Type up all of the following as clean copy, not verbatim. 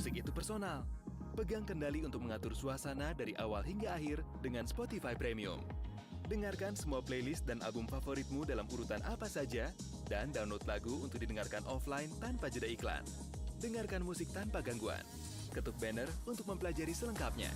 musik itu personal. Pegang kendali untuk mengatur suasana dari awal hingga akhir dengan Spotify Premium. Dengarkan semua playlist dan album favoritmu dalam urutan apa saja, dan download lagu untuk didengarkan offline tanpa jeda iklan. Dengarkan musik tanpa gangguan. Ketuk banner untuk mempelajari selengkapnya.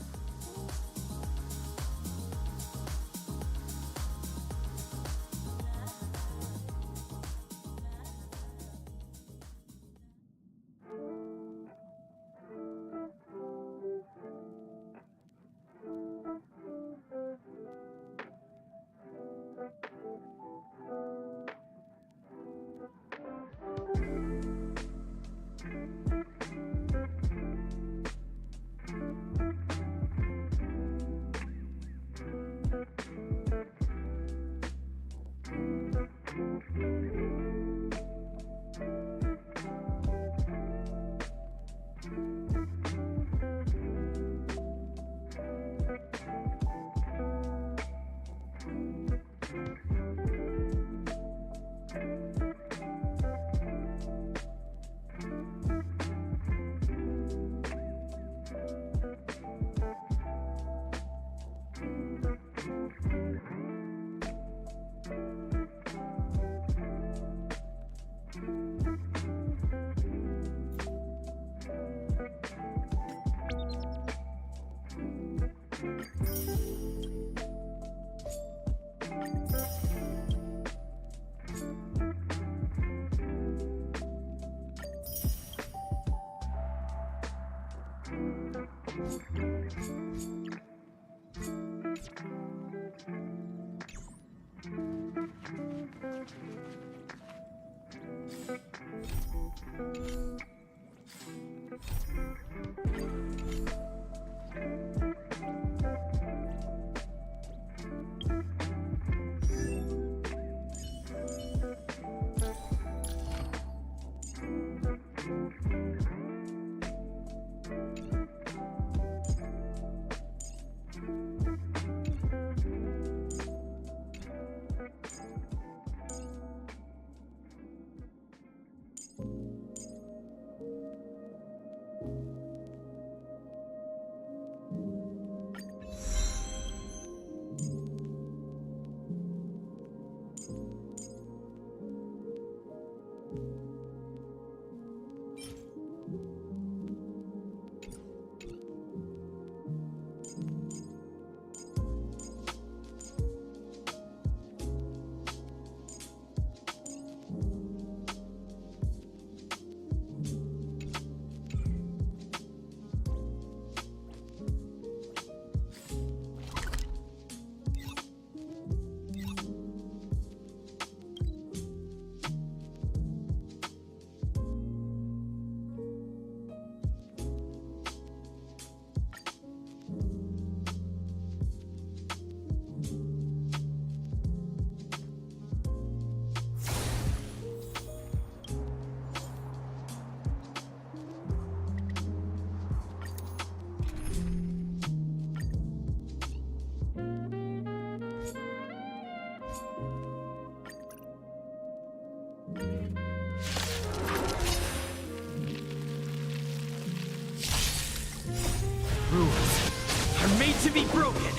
To be broken.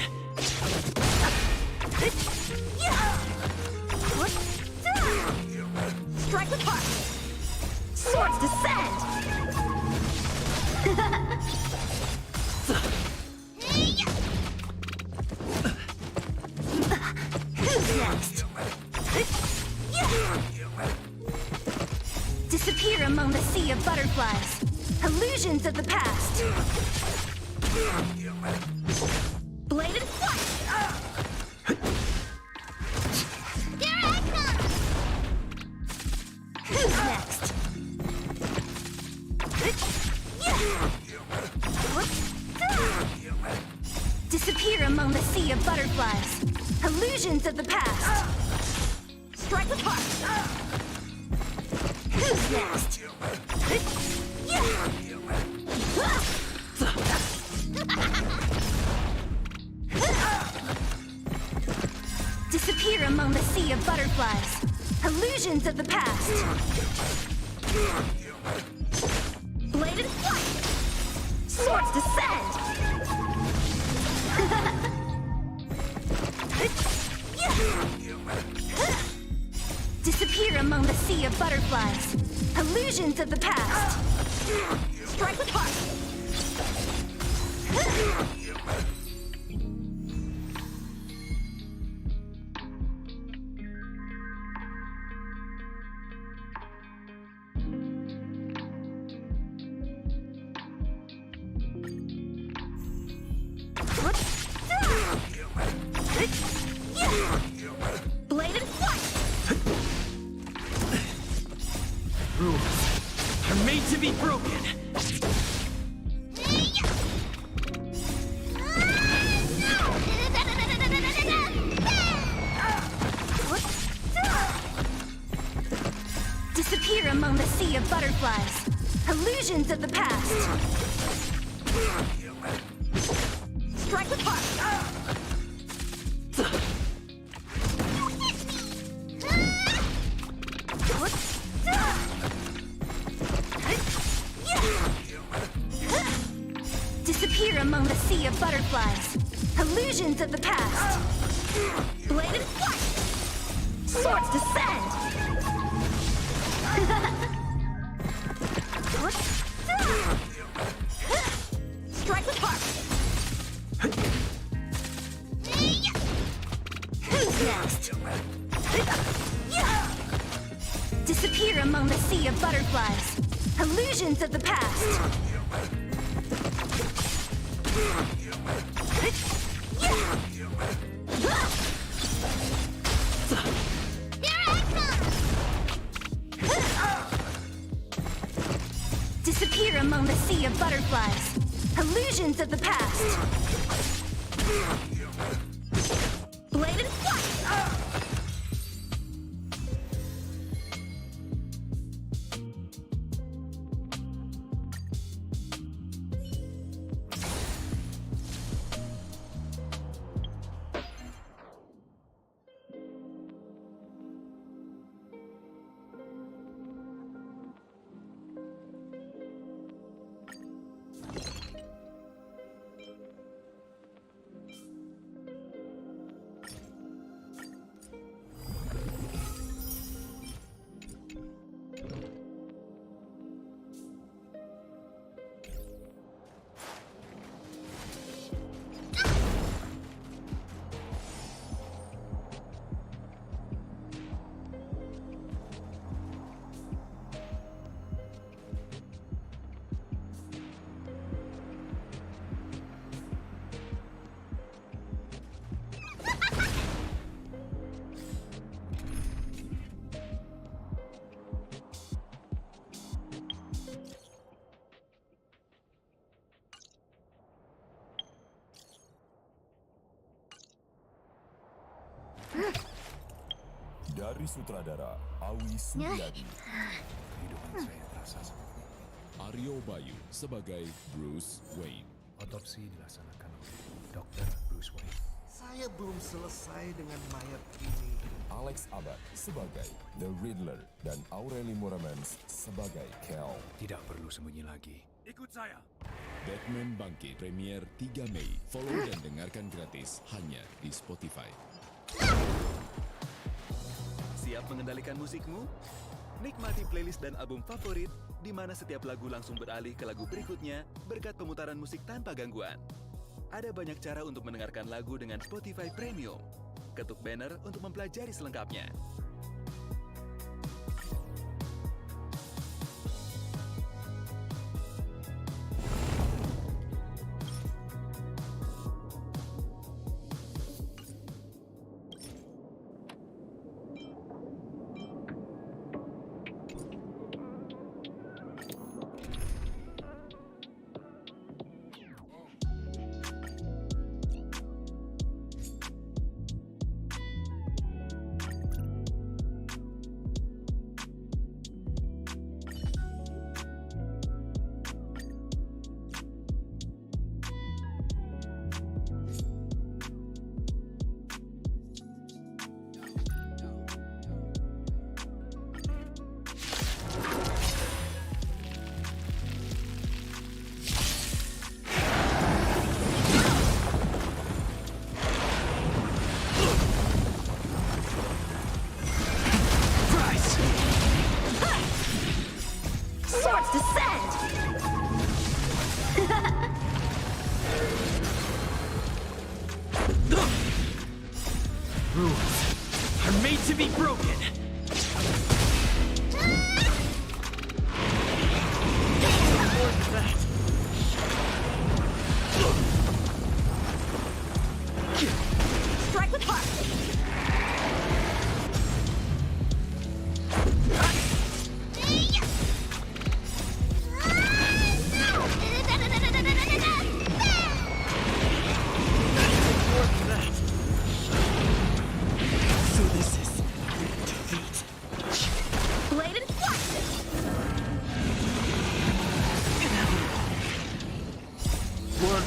Strike apart. Swords descend. Who's next? Disappear among the sea of butterflies. Illusions of the past. Blade and flight! Here I come! Who's next? Disappear among the sea of butterflies. Illusions of the past. Strike apart! Who's next? Disappear among the sea of butterflies. Illusions of the past. Blade and flight! Swords descend! Disappear among the sea of butterflies. Illusions of the past. Strike with heart. Blade and flight! Rules are made to be broken. Disappear among the sea of butterflies. Illusions of the past. Strike with heart. Disappear among the sea of butterflies. Illusions of the past. Blade and flight. Swords descend. Strike with heart. Who's next? Disappear among the sea of butterflies. Illusions of the past. Disappear among the sea of butterflies. Illusions of the past. Blade and flight. Dari sutradara Awi Suryadi. Kehidupan saya terasa seperti Aryo Bayu sebagai Bruce Wayne. otopsi dilaksanakan oleh Dr. Bruce Wayne. Saya belum selesai dengan mayat ini. Alex Abad sebagai The Riddler dan Aureli Moramans sebagai Kel. Tidak perlu sembunyi lagi. Batman Bangkit premier 3 Mei. Follow dan dengarkan gratis hanya di Spotify. Siap mengendalikan musikmu? Nikmati playlist dan album favorit, di mana setiap lagu langsung beralih ke lagu berikutnya berkat pemutaran musik tanpa gangguan. Ada banyak cara untuk mendengarkan lagu dengan Spotify Premium. Ketuk banner untuk mempelajari selengkapnya.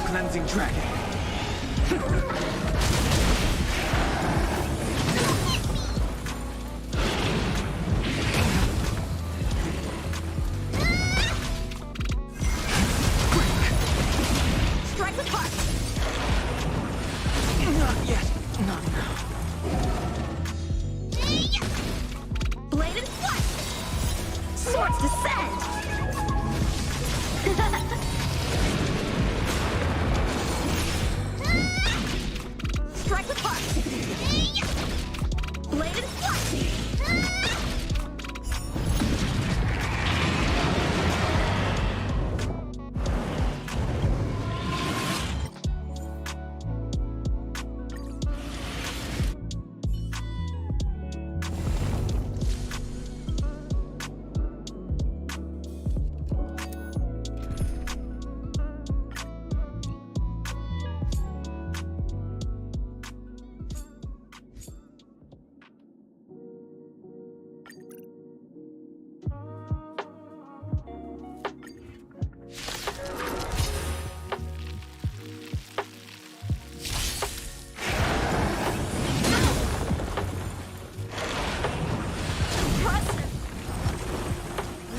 cleansing dragon. Strike the heart! Not yet. Not now. Blade and flight! Swords descend! Strike with heart! Blade and flight!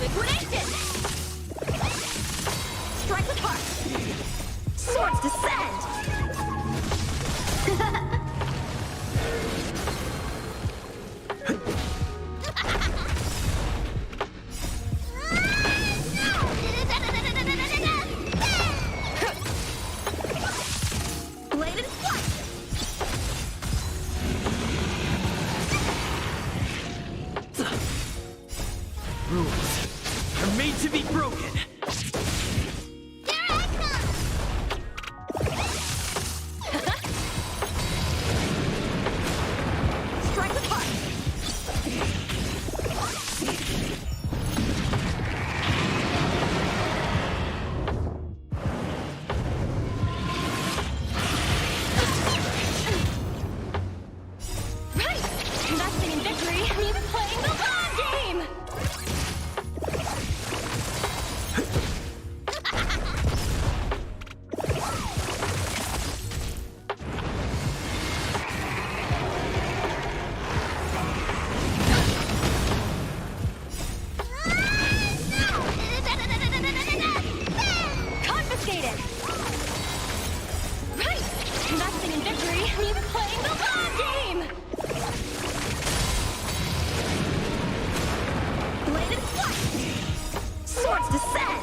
Liquidation! Strike with heart! Swords descend! Blade and flight! Rules are made to be broken. Here I come! Strike with heart! Right! Investing in victory means playing the long game! Confiscated! Right! Investing in victory means playing the long game! Blade and flight! Swords descend!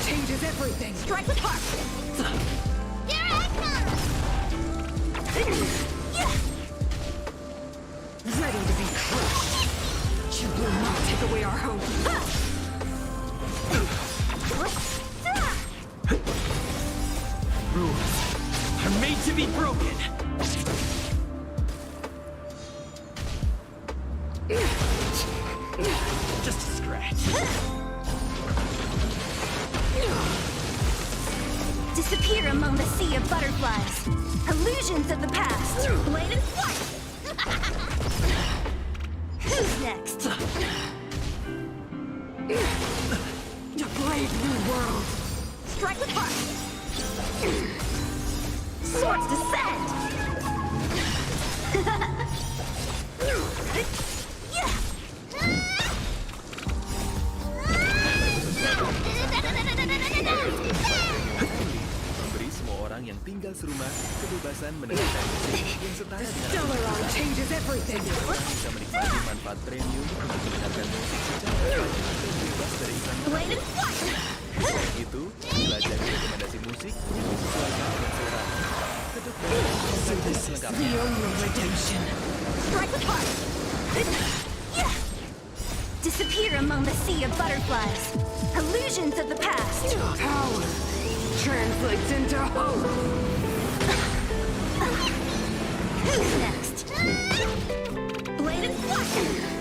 changes everything. Strike with heart. Here I come. Ready to be crushed. You will not take away our hope. rules are made to be broken. Just a scratch. Disappear among the sea of butterflies. Illusions of the past. Blade and flight. Who's next? To brave new world. Strike with heart. Swords descend. Memberi semua orang yang tinggal serumah kebebasan mendengarkan musik yang setara dengan Stellaron changes everything. bisa menikmati manfaat premium untuk mendengarkan musik secara privasi dan bebas dari iklan. Blade and flight. Selain itu, pelajari rekomendasi musik yang disesuaikan dengan selera. Ketuk dan selengkapnya. only redemption. Strike with heart. Disappear among the sea of butterflies. Illusions of the past. Power translates into hope. Who's next? Blade and flight.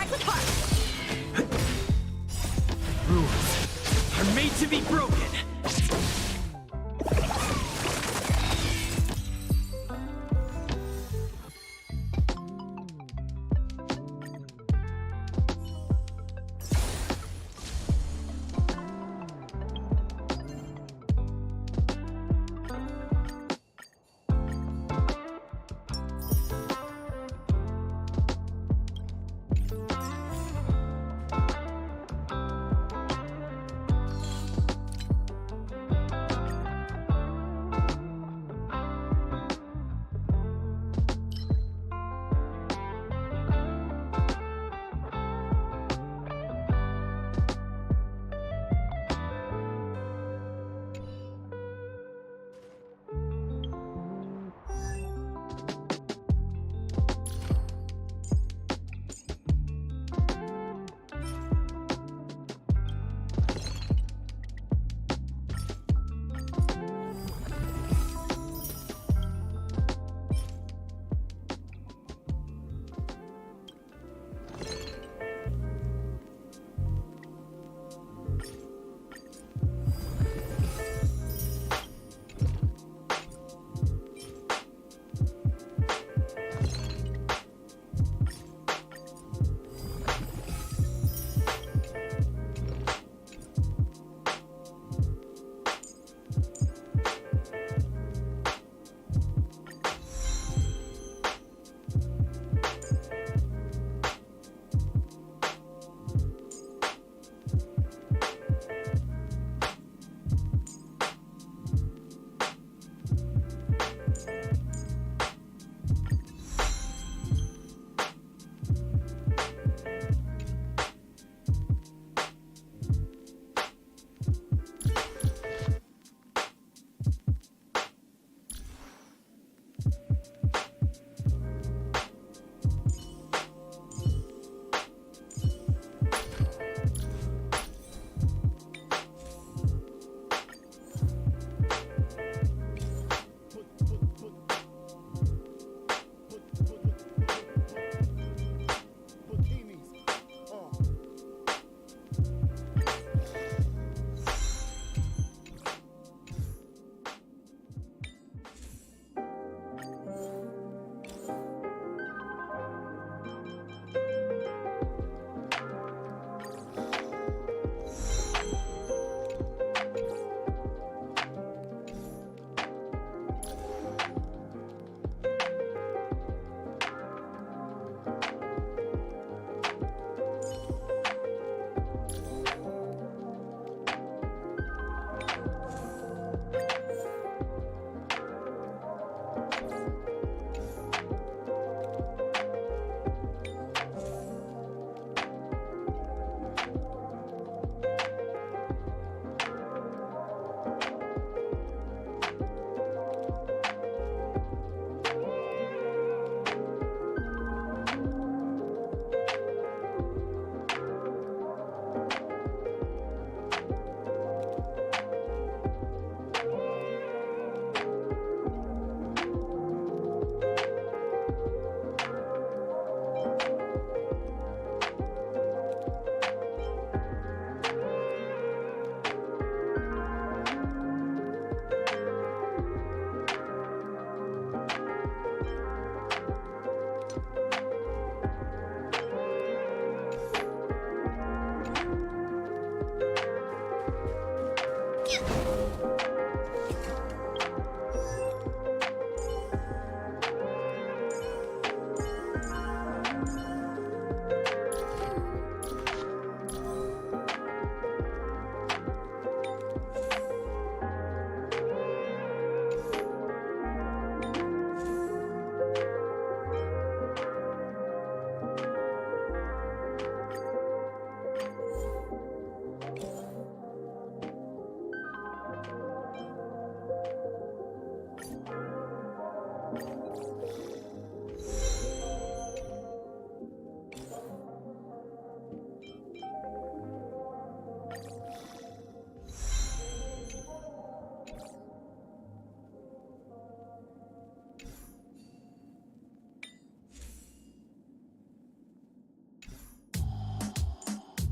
strike with heart. Rules are made to be broken.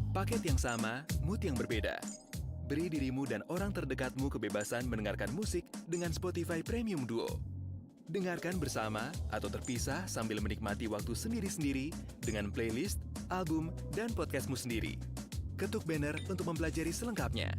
Paket yang sama, mood yang berbeda. Beri dirimu dan orang terdekatmu kebebasan mendengarkan musik dengan Spotify Premium Duo. Dengarkan bersama atau terpisah sambil menikmati waktu sendiri-sendiri dengan playlist, album, dan podcastmu sendiri. Ketuk banner untuk mempelajari selengkapnya.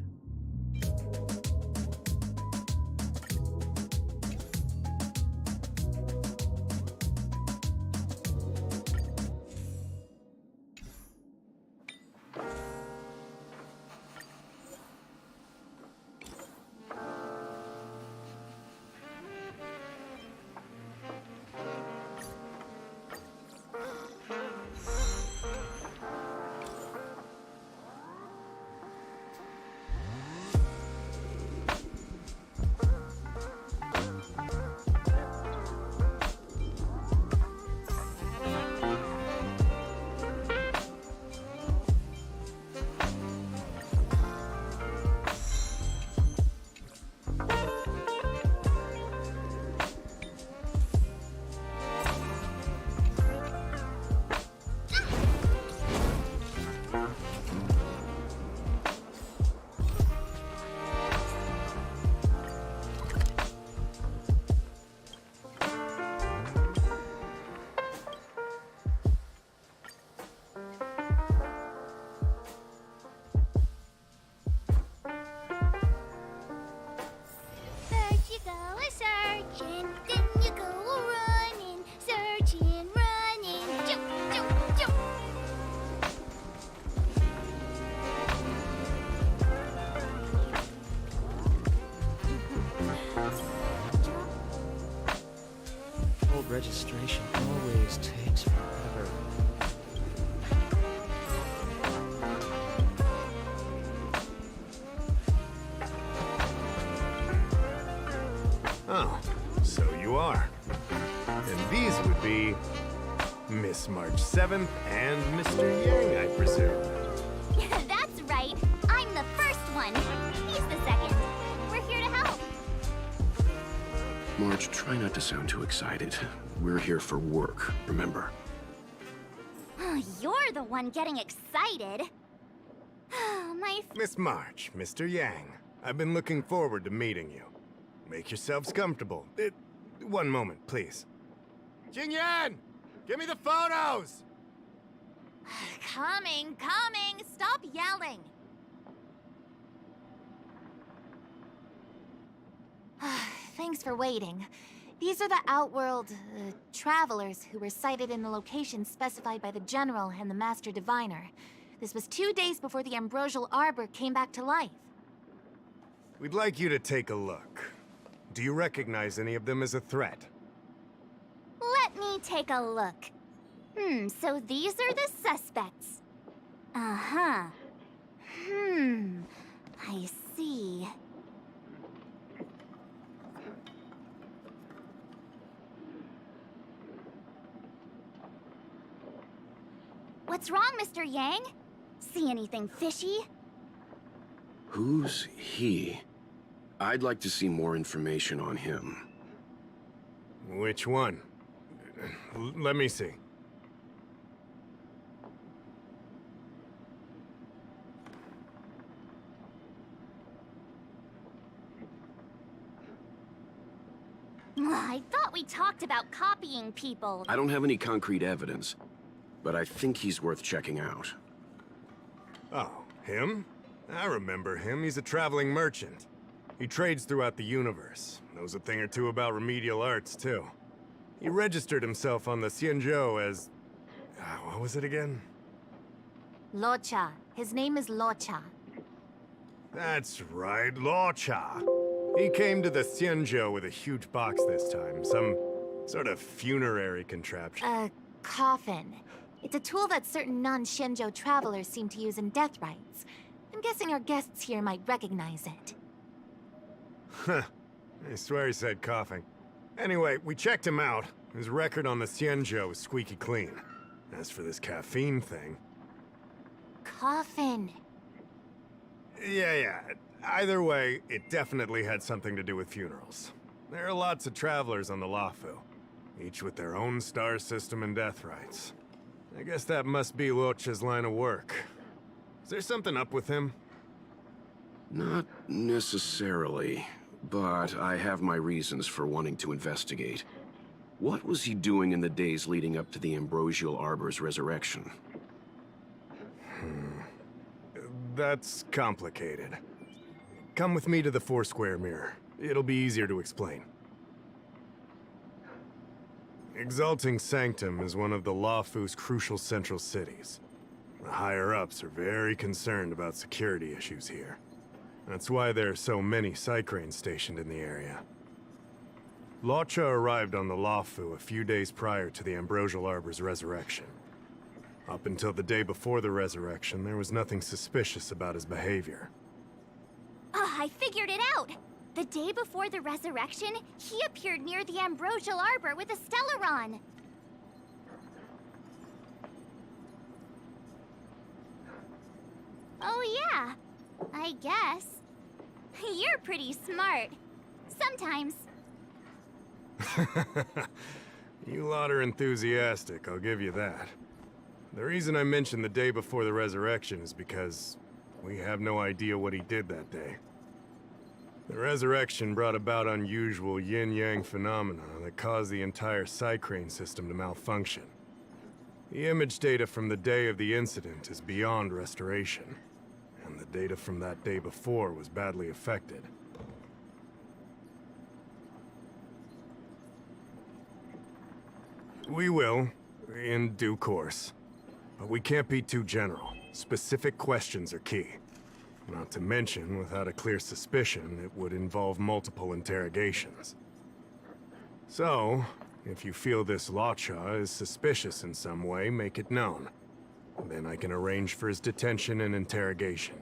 First you go a-searching, then you go a-running, searching, running, jump, jump, jump. Old registration always takes forever. Oh, so you are. And these would be Miss March 7th and Mr. Yang, I presume. That's right. I'm the first one. He's the second. We're here to help. Marge, try not to sound too excited. We're here for work, remember? You're the one getting excited. My Miss March, Mr. Yang, I've been looking forward to meeting you. Make yourselves comfortable. One moment, please. Jingyan! Give me the photos! Coming, coming! Stop yelling! Thanks for waiting. These are the Outworld, travelers who were sighted in the location specified by the General and the Master Diviner. This was 2 days before the Ambrosial Arbor came back to life. We'd like you to take a look. Do you recognize any of them as a threat? Let me take a look. So these are the suspects. Uh-huh. I see. What's wrong, Mr. Yang? See anything fishy? Who's he? I'd like to see more information on him. Which one? Let me see. I thought we talked about copying people. I don't have any concrete evidence, but I think he's worth checking out. Oh, him? I remember him. He's a traveling merchant. He trades throughout the universe. Knows a thing or two about remedial arts, too. He registered himself on the Xianzhou as... what was it again? Locha. His name is Locha. That's right, Locha. He came to the Xianzhou with a huge box this time. Some sort of funerary contraption. A coffin. It's a tool that certain non-Shenzhou travelers seem to use in death rites. I'm guessing our guests here might recognize it. Huh. I swear he said coughing. Anyway, we checked him out. His record on the Xianzhou is squeaky clean. As for this caffeine thing... Coffin. Yeah. Either way, it definitely had something to do with funerals. There are lots of travelers on the Luofu, each with their own star system and death rites. I guess that must be Locha's line of work. Is there something up with him? Not necessarily, but I have my reasons for wanting to investigate. What was he doing in the days leading up to the Ambrosial Arbor's resurrection? That's complicated. Come with me to the Foursquare Mirror. It'll be easier to explain. Exalting Sanctum is one of the Lawfu's crucial central cities. The higher-ups are very concerned about security issues here. That's why there are so many Psycranes stationed in the area. Lawcha arrived on the Lawfu a few days prior to the Ambrosial Arbor's resurrection. Up until the day before the resurrection, there was nothing suspicious about his behavior. Oh, I figured it out! The day before the resurrection, he appeared near the Ambrosial Arbor with a Stellaron. Oh yeah, I guess. You're pretty smart. Sometimes. You lot are enthusiastic, I'll give you that. The reason I mentioned the day before the resurrection is because we have no idea what he did that day. The resurrection brought about unusual yin-yang phenomena that caused the entire Psycrane system to malfunction. The image data from the day of the incident is beyond restoration, and the data from that day before was badly affected. We will, in due course. But we can't be too general. Specific questions are key. Not to mention, without a clear suspicion, it would involve multiple interrogations. So, if you feel this Lawcha is suspicious in some way, make it known. Then I can arrange for his detention and interrogation.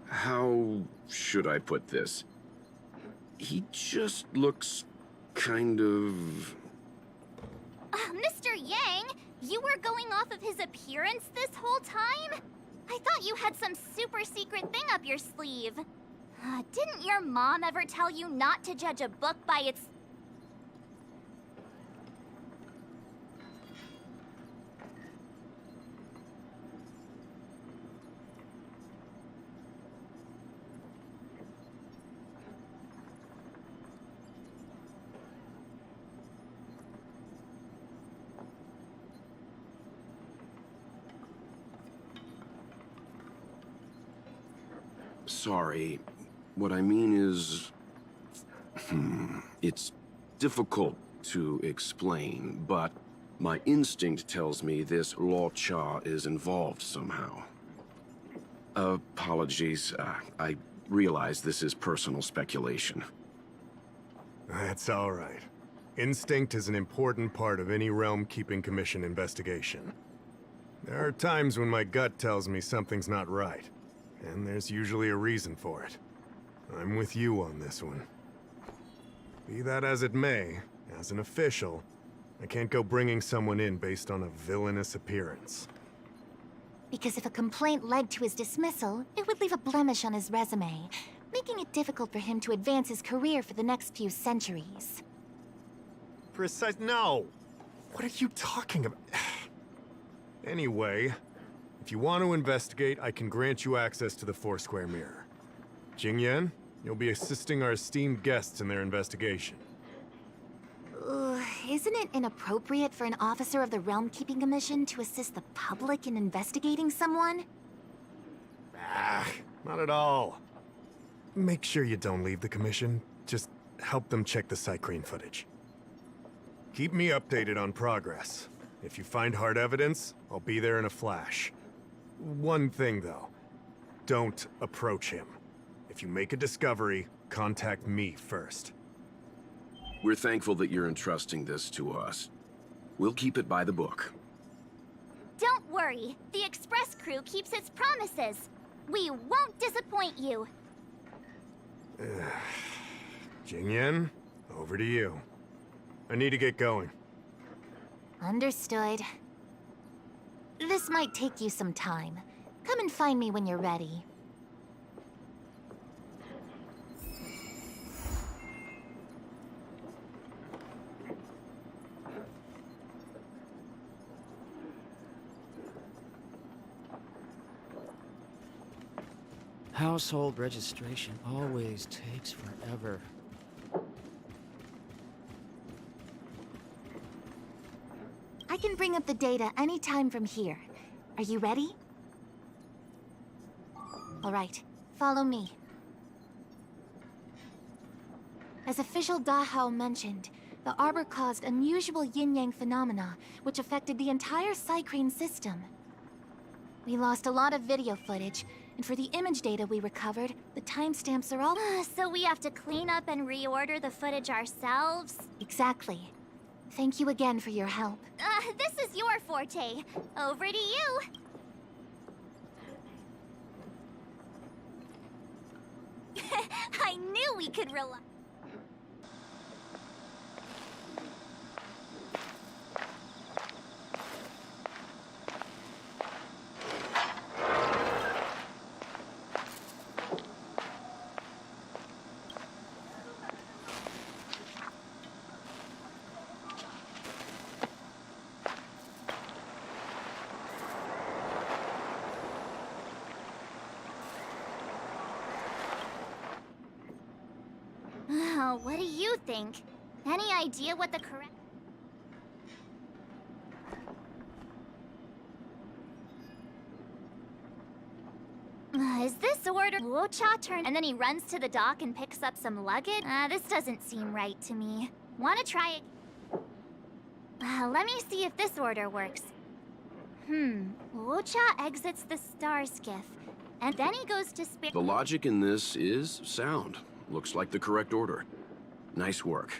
How should I put this? He just looks kind of... Mr. Yang, you were going off of his appearance this whole time? I thought you had some super secret thing up your sleeve. Didn't your mom ever tell you not to judge a book by its... Sorry. What I mean is... It's difficult to explain, but my instinct tells me this Lawcha is involved somehow. Apologies. I realize this is personal speculation. That's all right. Instinct is an important part of any Realm-Keeping Commission investigation. There are times when my gut tells me something's not right. And there's usually a reason for it. I'm with you on this one. Be that as it may, as an official, I can't go bringing someone in based on a villainous appearance. Because if a complaint led to his dismissal, it would leave a blemish on his resume, making it difficult for him to advance his career for the next few centuries. No! What are you talking about? Anyway... If you want to investigate, I can grant you access to the Foursquare Mirror. Jingyan, you'll be assisting our esteemed guests in their investigation. Isn't it inappropriate for an officer of the Realm-Keeping Commission to assist the public in investigating someone? Not at all. Make sure you don't leave the Commission. Just help them check the Psycrane footage. Keep me updated on progress. If you find hard evidence, I'll be there in a flash. One thing, though. Don't approach him. If you make a discovery, contact me first. We're thankful that you're entrusting this to us. We'll keep it by the book. Don't worry. The Express crew keeps its promises. We won't disappoint you. Jingyan, over to you. I need to get going. Understood. This might take you some time. Come and find me when you're ready. Household registration always takes forever. I can bring up the data anytime from here. Are you ready? All right, follow me. As official Dahao mentioned, the Arbor caused unusual yin-yang phenomena, which affected the entire Cycrane system. We lost a lot of video footage, and for the image data we recovered, the timestamps are all... So we have to clean up and reorder the footage ourselves? Exactly. Thank you again for your help. This is your forte. Over to you. I knew we could rely. What do you think? Any idea what the correct... Is this order... Luocha turn and then he runs to the dock and picks up some luggage? This doesn't seem right to me. Wanna try it? Let me see if this order works. Luocha exits the star skiff, and then he goes to spare... The logic in this is sound. Looks like the correct order. Nice work.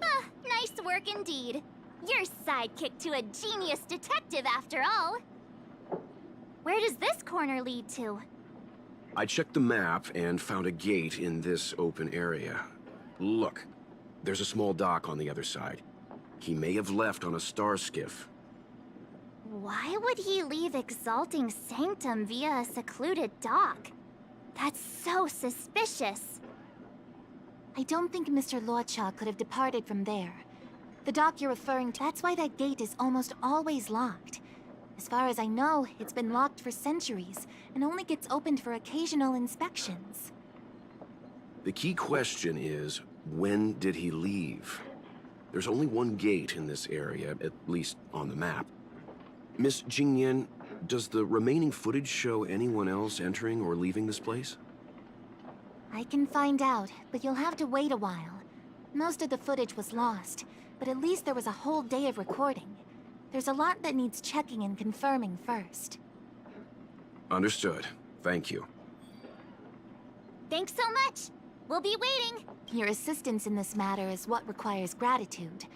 Nice work indeed. You're sidekick to a genius detective after all. Where does this corner lead to? I checked the map and found a gate in this open area. Look, there's a small dock on the other side. He may have left on a star skiff. Why would he leave Exalting Sanctum via a secluded dock? That's so suspicious. I don't think Mr. Luocha could have departed from there. The dock you're referring to, that's why that gate is almost always locked. As far as I know, it's been locked for centuries, and only gets opened for occasional inspections. The key question is, when did he leave? There's only one gate in this area, at least on the map. Miss Jingyan, does the remaining footage show anyone else entering or leaving this place? I can find out, but you'll have to wait a while. Most of the footage was lost, but at least there was a whole day of recording. There's a lot that needs checking and confirming first. Understood. Thank you. Thanks so much. We'll be waiting. Your assistance in this matter is what requires gratitude.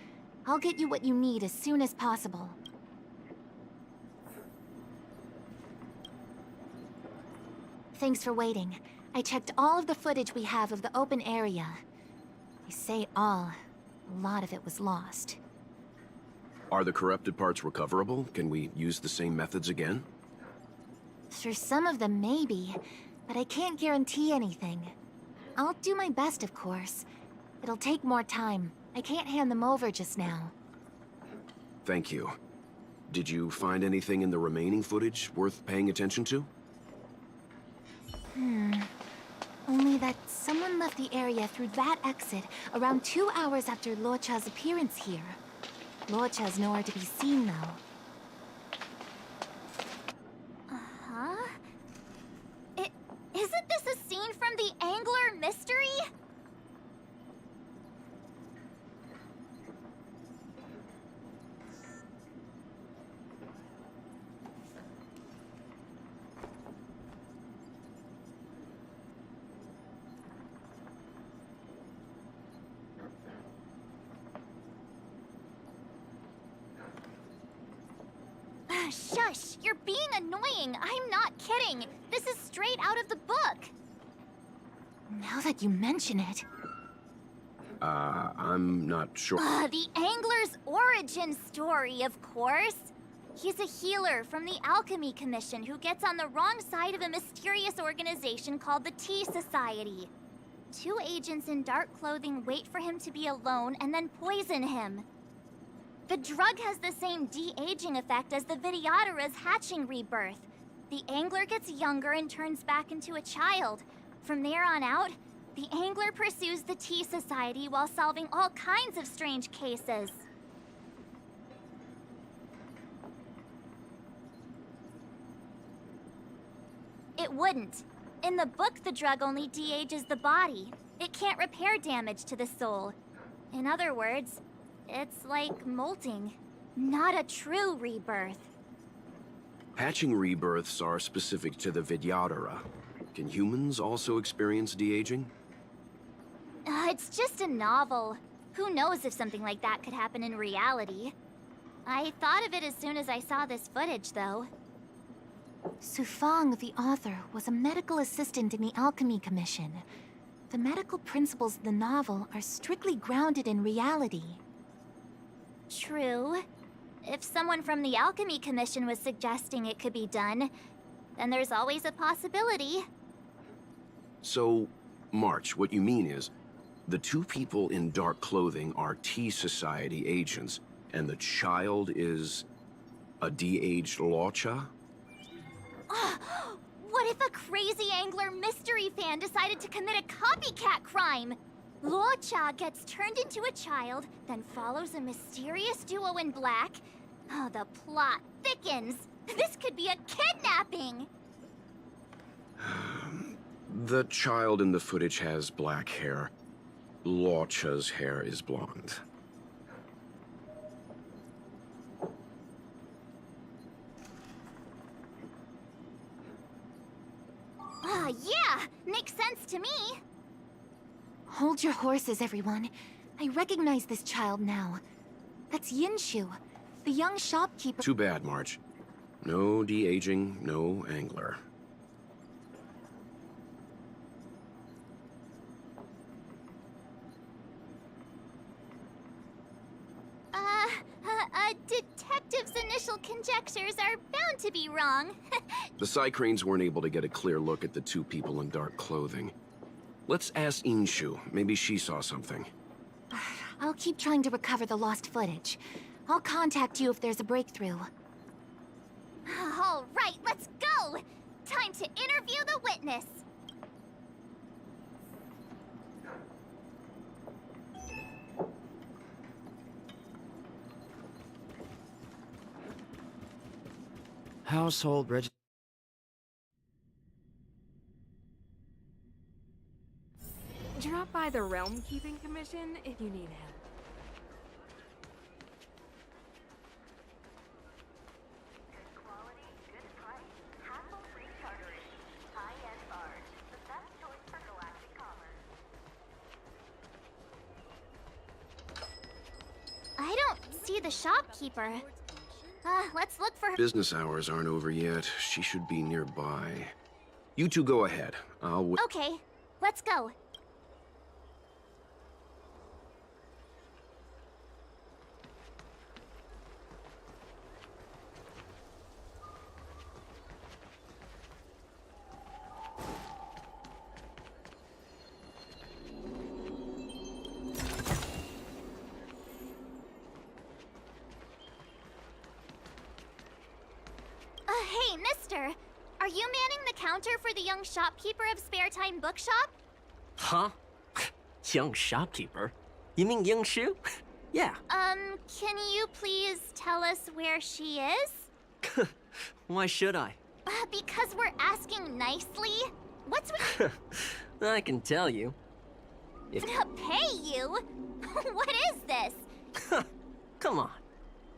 I'll get you what you need as soon as possible. Thanks for waiting. I checked all of the footage we have of the open area. I say all. A lot of it was lost. Are the corrupted parts recoverable? Can we use the same methods again? For some of them, maybe. But I can't guarantee anything. I'll do my best, of course. It'll take more time. I can't hand them over just now. Thank you. Did you find anything in the remaining footage worth paying attention to? Only that someone left the area through that exit around 2 hours after Luocha's appearance here. Luocha's nowhere to be seen, though. Uh-huh? Isn't this a scene from the Angler mystery? Shush! You're being annoying! I'm not kidding! This is straight out of the book! Now that you mention it... I'm not sure. The Angler's origin story, of course! He's a healer from the Alchemy Commission who gets on the wrong side of a mysterious organization called the Tea Society. 2 agents in dark clothing wait for him to be alone and then poison him. The drug has the same de-aging effect as the Vidyadhara's hatching rebirth. The angler gets younger and turns back into a child. From there on out, the angler pursues the Tea Society while solving all kinds of strange cases. It wouldn't. In the book, the drug only de-ages the body. It can't repair damage to the soul. In other words, it's like molting, not a true rebirth. Hatching rebirths are specific to the Vidyadhara. Can humans also experience de-aging? It's just a novel. Who knows if something like that could happen in reality? I thought of it as soon as I saw this footage, though. Sufang, the author, was a medical assistant in the Alchemy Commission. The medical principles of the novel are strictly grounded in reality. True. If someone from the Alchemy Commission was suggesting it could be done, then there's always a possibility. So, March, what you mean is, the two people in dark clothing are Tea Society agents, and the child is a de-aged Lawcha? What if a crazy angler mystery fan decided to commit a copycat crime? Luocha gets turned into a child, then follows a mysterious duo in black. Oh, the plot thickens. This could be a kidnapping! The child in the footage has black hair. Lawcha's hair is blonde. Yeah! Makes sense to me! Hold your horses, everyone. I recognize this child now. That's Yinshu, the young shopkeeper. Too bad, March. No de-aging, no angler. A detective's initial conjectures are bound to be wrong. The Psycranes weren't able to get a clear look at the two people in dark clothing. Let's ask Inshu. Maybe she saw something. I'll keep trying to recover the lost footage. I'll contact you if there's a breakthrough. All right, let's go! Time to interview the witness. Household reg... Drop by the Realm Keeping Commission if you need help. I don't see the shopkeeper. Let's look for her. Business hours aren't over yet. She should be nearby. You two go ahead. I'll wait. Okay, let's go. Hey, mister! Are you manning the counter for the young shopkeeper of Spare Time Bookshop? Huh? Young shopkeeper? You mean Young Shu? Yeah. Can you please tell us where she is? Why should I? Because we're asking nicely. What's with... I can tell you. If... Pay you? What is this? Come on.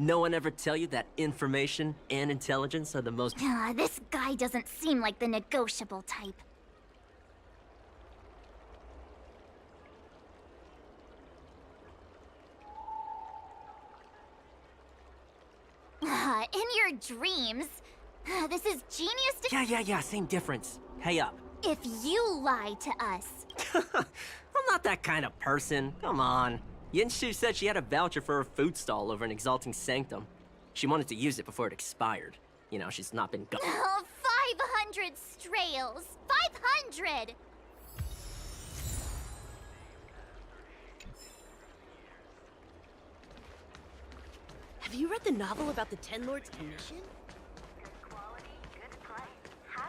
No one ever tell you that information and intelligence are the most... This guy doesn't seem like the negotiable type. In your dreams. This is genius. Yeah, same difference. Pay up. If you lie to us. I'm not that kind of person. Come on. Yinshu said she had a voucher for her food stall over in Exalting Sanctum. She wanted to use it before it expired. You know, she's not been go- 500 strails! 500! Have you read the novel about the Ten Lords Commission?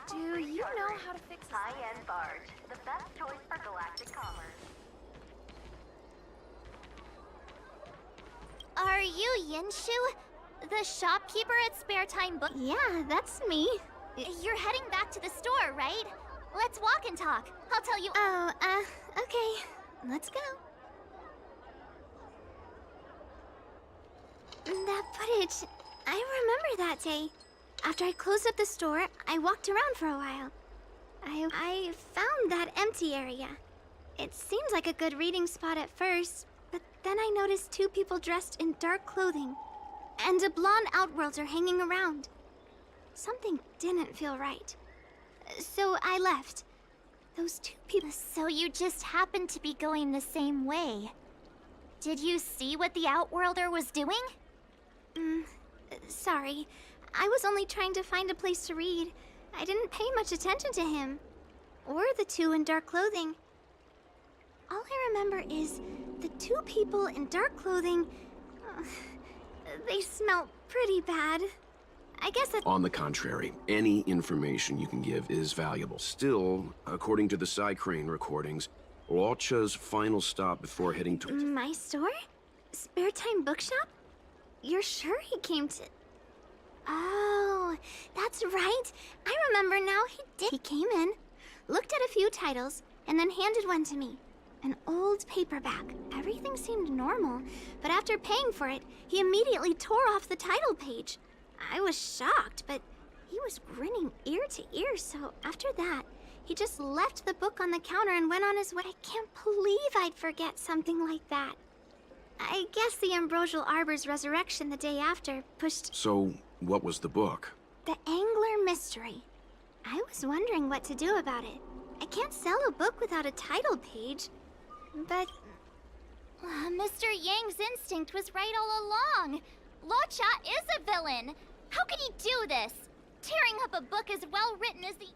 Do you know how to fix a high-end barge, the best choice for galactic commerce. Are you Yinshu? The shopkeeper at Spare Time Book? Yeah, that's me. You're heading back to the store, right? Let's walk and talk. I'll tell you. Oh, okay. Let's go. That footage, I remember that day. After I closed up the store, I walked around for a while. I found that empty area. It seemed like a good reading spot at first, but then I noticed two people dressed in dark clothing, and a blonde outworlder hanging around. Something didn't feel right. So I left. Those two people... So you just happened to be going the same way. Did you see what the outworlder was doing? Sorry. I was only trying to find a place to read. I didn't pay much attention to him. Or the two in dark clothing. All I remember is the two people in dark clothing... they smell pretty bad. I guess that... On the contrary, any information you can give is valuable. Still, according to the Psycrane recordings, Locha's final stop before heading to... My store? Spare Time Bookshop? You're sure he came to... Oh, that's right. I remember now. He did. He came in, looked at a few titles, and then handed one to me. An old paperback. Everything seemed normal, but after paying for it, he immediately tore off the title page. I was shocked, but he was grinning ear to ear, so after that, he just left the book on the counter and went on his way. I can't believe I'd forget something like that. I guess the Ambrosial Arbor's resurrection the day after pushed... So, what was the book? The Angler Mystery. I was wondering what to do about it. I can't sell a book without a title page, but... Mr. Yang's instinct was right all along. Locha is a villain. How could he do this? Tearing up a book as well written as the...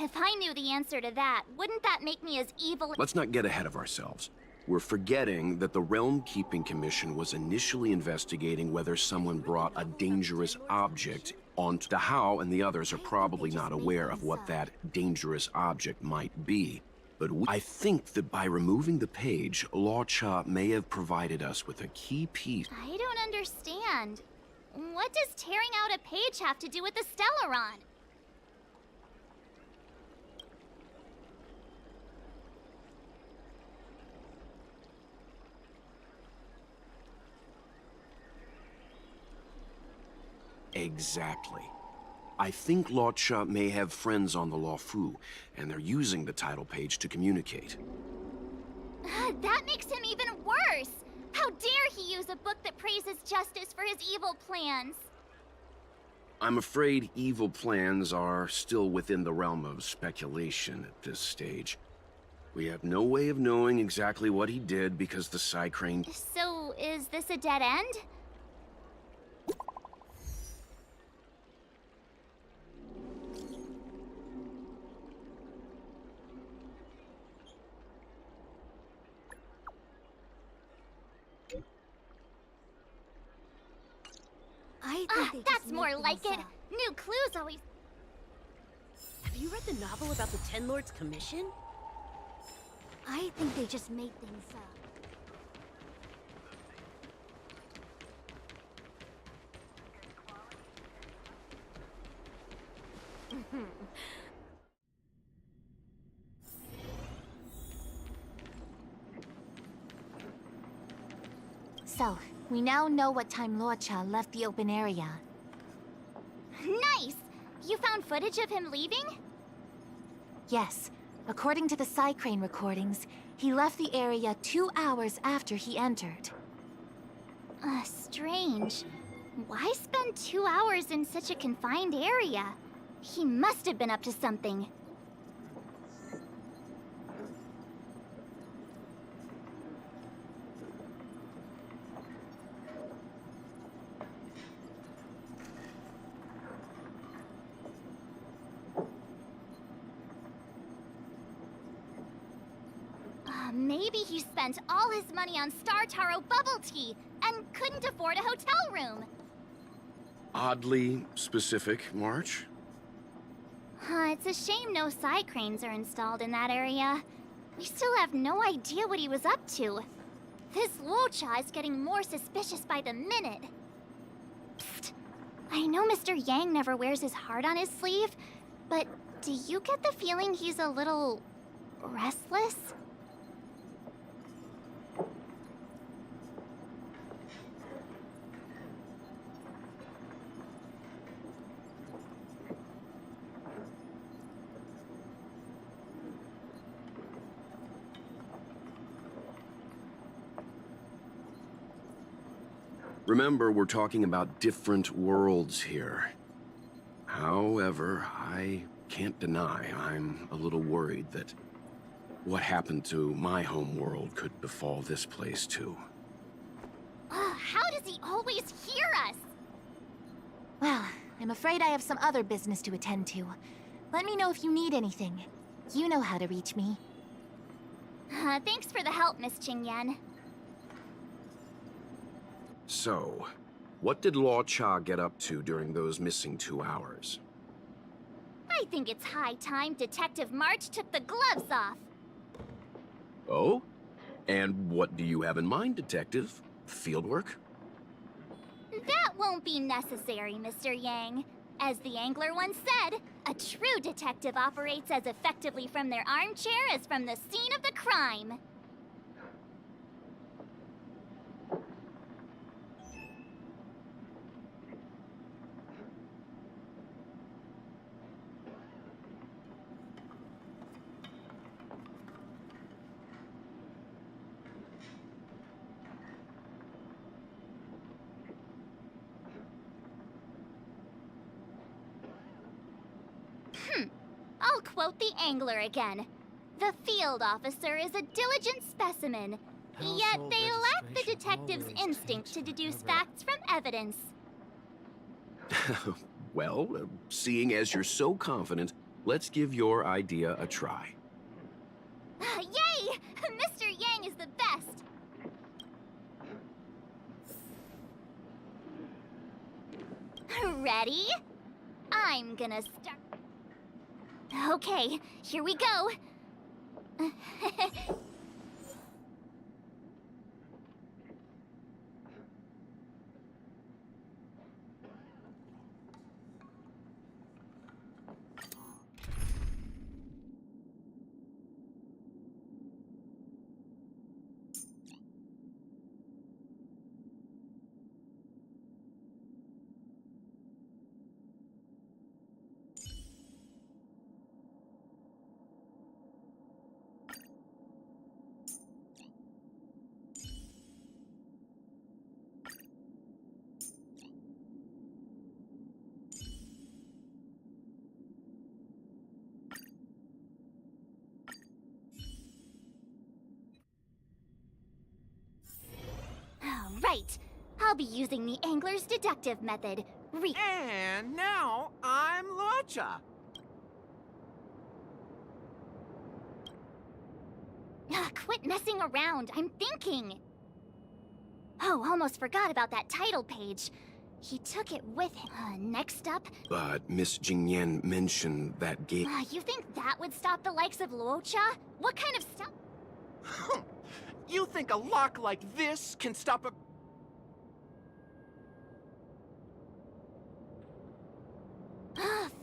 If I knew the answer to that, wouldn't that make me as evil... Let's not get ahead of ourselves. We're forgetting that the Realm Keeping Commission was initially investigating whether someone brought a dangerous object onto the How, and the others are probably not aware of what that dangerous object might be. But I think that by removing the page, Locha may have provided us with a key piece. I don't understand. What does tearing out a page have to do with the Stellaron? Exactly. I think Locha may have friends on the Luofu, and they're using the title page to communicate. That makes him even worse! How dare he use a book that praises justice for his evil plans? I'm afraid evil plans are still within the realm of speculation at this stage. We have no way of knowing exactly what he did because the Psycrane... So, is this a dead end? That's more like it. New clues always... Have you read the novel about the Ten Lords Commission? I think they just made things up. So, we now know what time Locha left the open area. Nice! You found footage of him leaving? Yes. According to the Psycrane recordings, he left the area 2 hours after he entered. Strange. Why spend 2 hours in such a confined area? He must have been up to something. Maybe he spent all his money on Star Taro bubble tea and couldn't afford a hotel room. oddly specific, March. It's a shame no side cranes are installed in that area. We still have no idea what he was up to. This Luocha is getting more suspicious by the minute. Psst. I know Mr. Yang never wears his heart on his sleeve, but do you get the feeling he's a little restless? Remember, we're talking about different worlds here. However, I can't deny I'm a little worried that what happened to my home world could befall this place too. How does he always hear us? Well, I'm afraid I have some other business to attend to. Let me know if you need anything. You know how to reach me. Thanks for the help, Miss Qingyan. So, what did Luo Cha get up to during those missing 2 hours? I think it's high time Detective March took the gloves off. Oh? And what do you have in mind, Detective? Fieldwork? That won't be necessary, Mr. Yang. As the Angler once said, a true detective operates as effectively from their armchair as from the scene of the crime. I'll quote the Angler again. The field officer is a diligent specimen, yet they lack the detective's instinct to deduce facts from evidence. Well, seeing as you're so confident, let's give your idea a try. Yay! Mr. Yang is the best! Ready? I'm gonna start... Okay, here we go. Right. I'll be using the Angler's deductive method. And now I'm Luocha. Quit messing around. I'm thinking. Oh, almost forgot about that title page. He took it with him. Next up... But Miss Jingyan mentioned that gate... you think that would stop the likes of Luocha? What kind of stuff... You think a lock like this can stop a...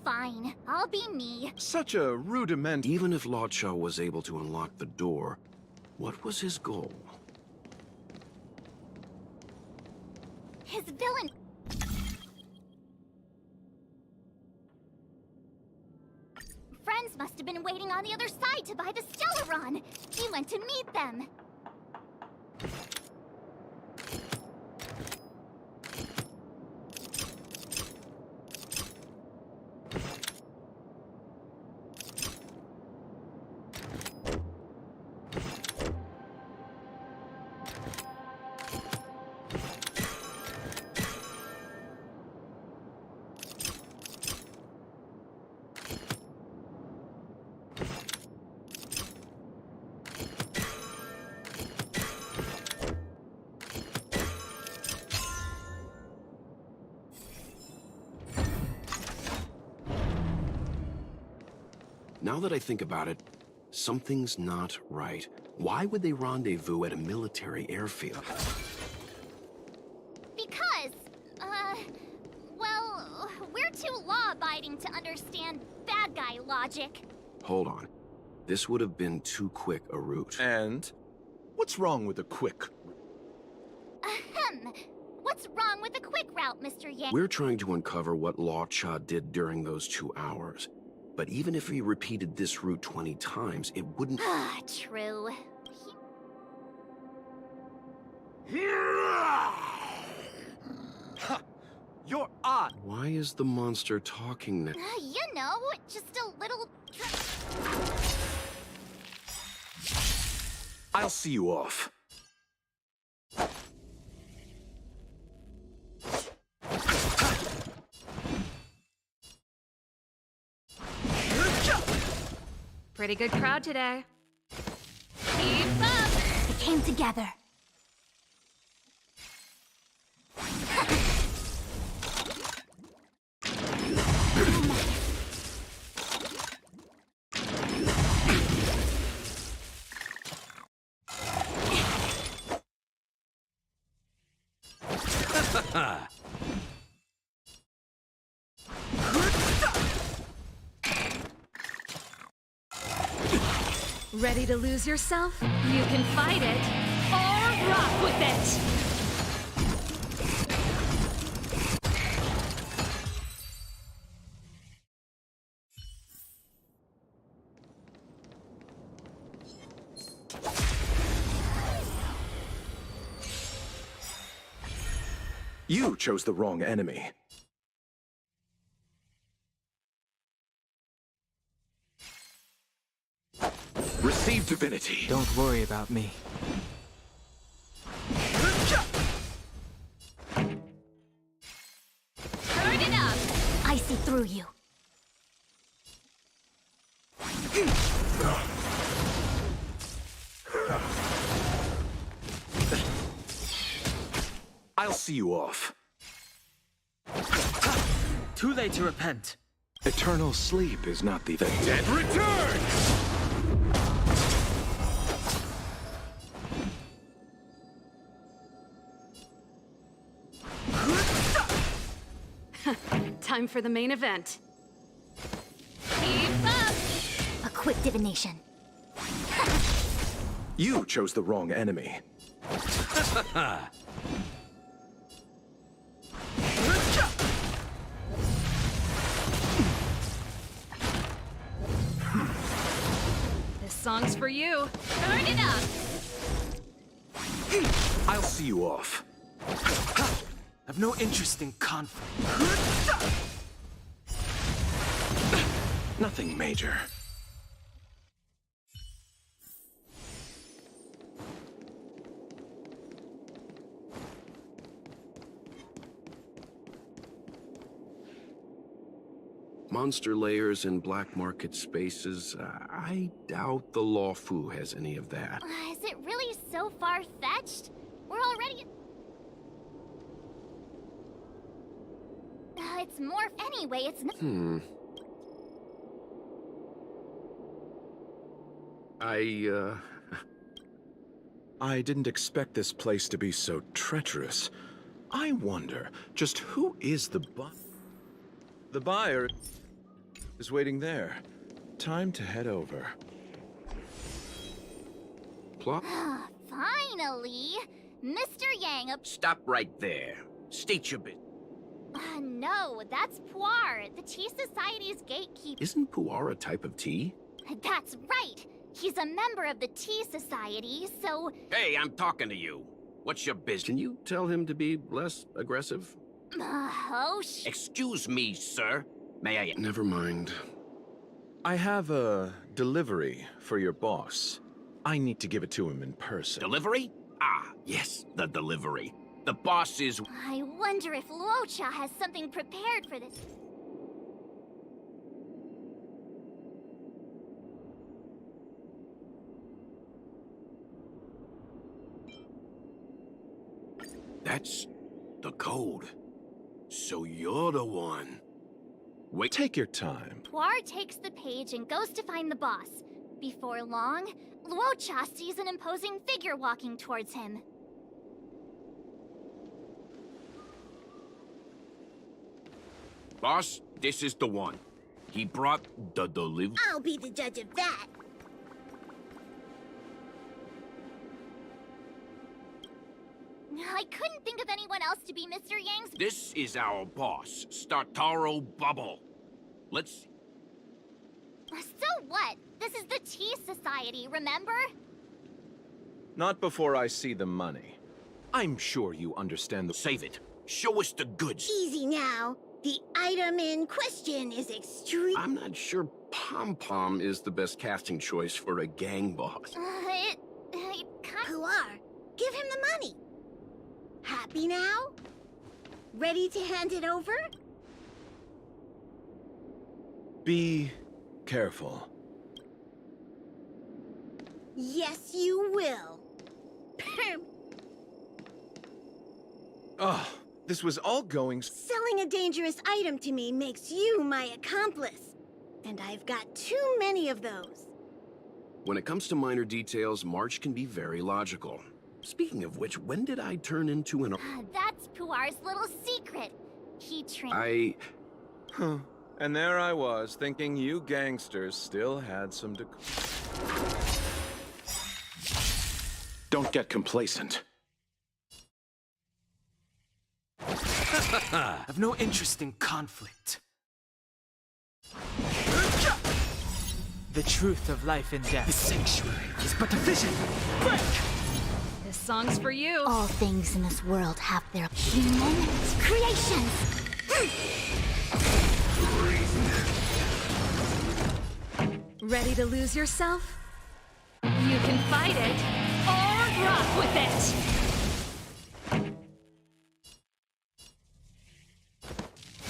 Fine. I'll be me. Such a rudiment... Even if Luo Cha was able to unlock the door, what was his goal? His villain... Friends must have been waiting on the other side to buy the Stellaron. He went to meet them. Now that I think about it, something's not right. Why would they rendezvous at a military airfield? Because, well, we're too law-abiding to understand bad guy logic. Hold on. This would have been too quick a route. And? What's wrong with a quick? Ahem. What's wrong with a quick route, Mr. Yang? We're trying to uncover what Law Cha did during those 2 hours. But even if he repeated this route 20 times, it wouldn't... True. You're odd. Why is the monster talking now? You know, just a little... I'll see you off. Pretty good crowd today. Keep up! It came together. Ready to lose yourself? You can fight it, or rock with it! You chose the wrong enemy. Receive divinity. Don't worry about me. Turn it up! I see through you. I'll see you off. Too late to repent. Eternal sleep is not the dead returns! Time for the main event. Keep up! A quick divination. You chose the wrong enemy. This song's for you. Turn it up! I'll see you off. I've no interest in conflict. Nothing major. Monster layers in black market spaces, I doubt the Law Fu has any of that. Is it really so far-fetched? We're already... it's more... Anyway, it's not... I didn't expect this place to be so treacherous. I wonder, just who is the The buyer is waiting there. Time to head over. Plot? Finally! Mr. Yang... Stop right there. State your bit. No, that's Puar, the Tea Society's gatekeeper. Isn't pu'er a type of tea? That's right! He's a member of the Tea Society, so... Hey, I'm talking to you. What's your business? Can you tell him to be less aggressive? Excuse me, sir. May I... Never mind. I have a delivery for your boss. I need to give it to him in person. Delivery? Ah, yes, the delivery. The boss is... I wonder if Luocha has something prepared for this. That's the code. So you're the one. Wait, take your time. Puar takes the page and goes to find the boss. Before long, Luocha sees an imposing figure walking towards him. Boss, this is the one. He brought the delivery. I'll be the judge of that. I couldn't think of anyone else to be Mr. Yang's. This is our boss, Startaro Bubble. Let's... So what? This is the Tea Society, remember? Not before I see the money. I'm sure you understand the... Save it. Show us the goods. Easy now. The item in question is extreme. I'm not sure Pom Pom is the best casting choice for a gang boss. It kind Puar, give him the money. Happy now? Ready to hand it over? Be careful. Yes, you will. Oh, this was all going... Selling a dangerous item to me makes you my accomplice. And I've got too many of those. When it comes to minor details, March can be very logical. Speaking of which, when did I turn into an... That's Puar's little secret. He trained... Huh. And there I was, thinking you gangsters still had some Don't get complacent. I've no interest in conflict. The truth of life and death. The sanctuary is but a vision. Break! This song's for you. All things in this world have their human creations. Ready to lose yourself? You can fight it or rock with it.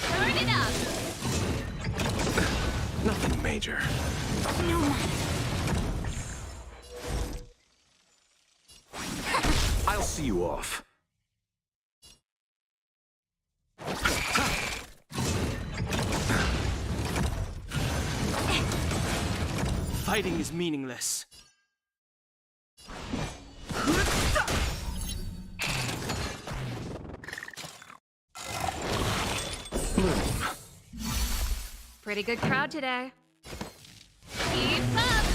Turn it up! Nothing major. No matter. I'll see you off. Fighting is meaningless. Pretty good crowd today. Keep up!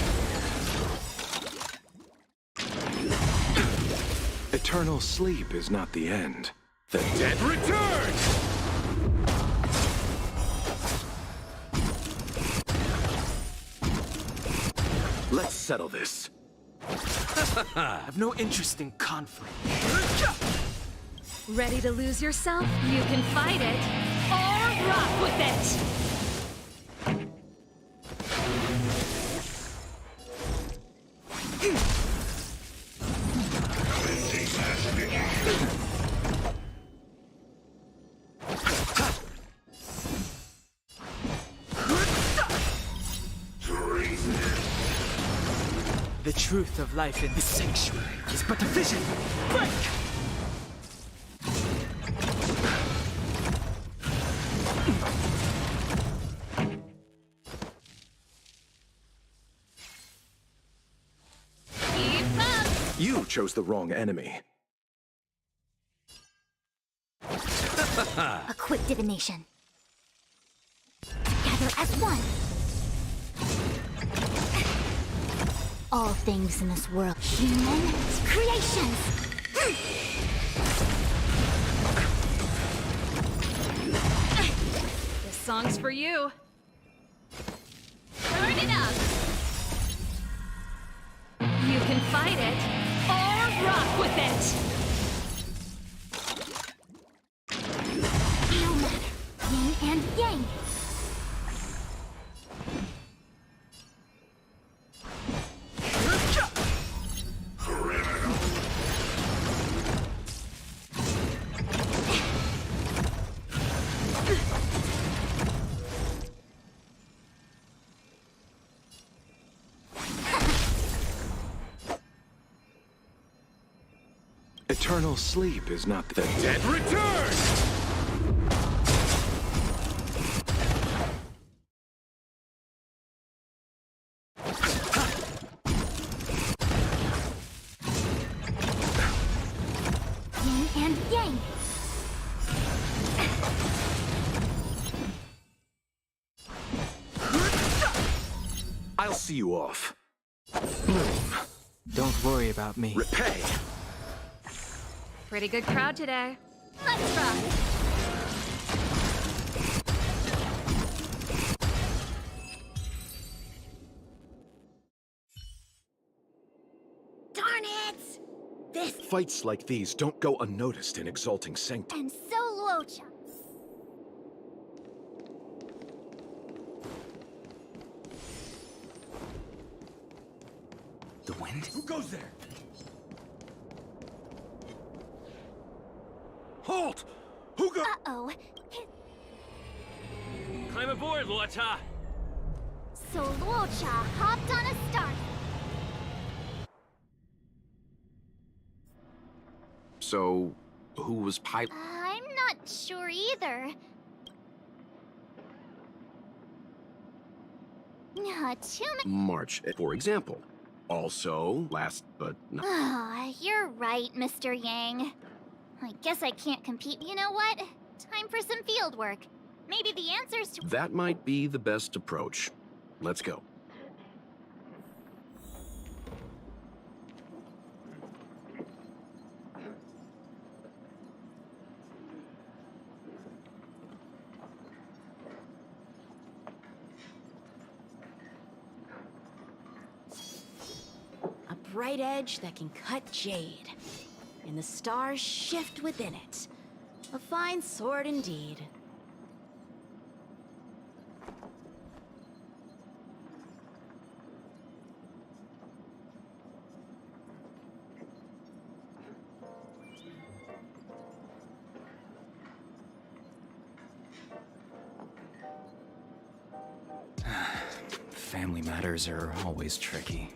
Eternal sleep is not the end. The dead return! Let's settle this. I've no interest in conflict. Ready to lose yourself? You can fight it or rock with it. The truth of life in the sanctuary is but a vision. Break! Keep up! You chose the wrong enemy. A quick divination. Together as one. All things in this world, human creations. This song's for you. Turn it up! You can fight it or rock with it. No matter. Yin and yang. Eternal sleep is not the dead return! I'll see you off. Bloom. Don't worry about me. Repay. Pretty good crowd today. Let's ride. Darn it! This Fights like these don't go unnoticed in Exalting Sanctum. And so Luocha. The wind? Who goes there? Halt! Who go? Uh-oh. Climb aboard, Luocha! So Luocha hopped on a star. So, who was pilot? I'm not sure either. Too many. March, for example. Also, last but not... Ah, you're right, Mr. Yang. I guess I can't compete. You know what? Time for some field work. Maybe the answers to. That might be the best approach. Let's go. A bright edge that can cut jade, and the stars shift within it. A fine sword indeed. Family matters are always tricky.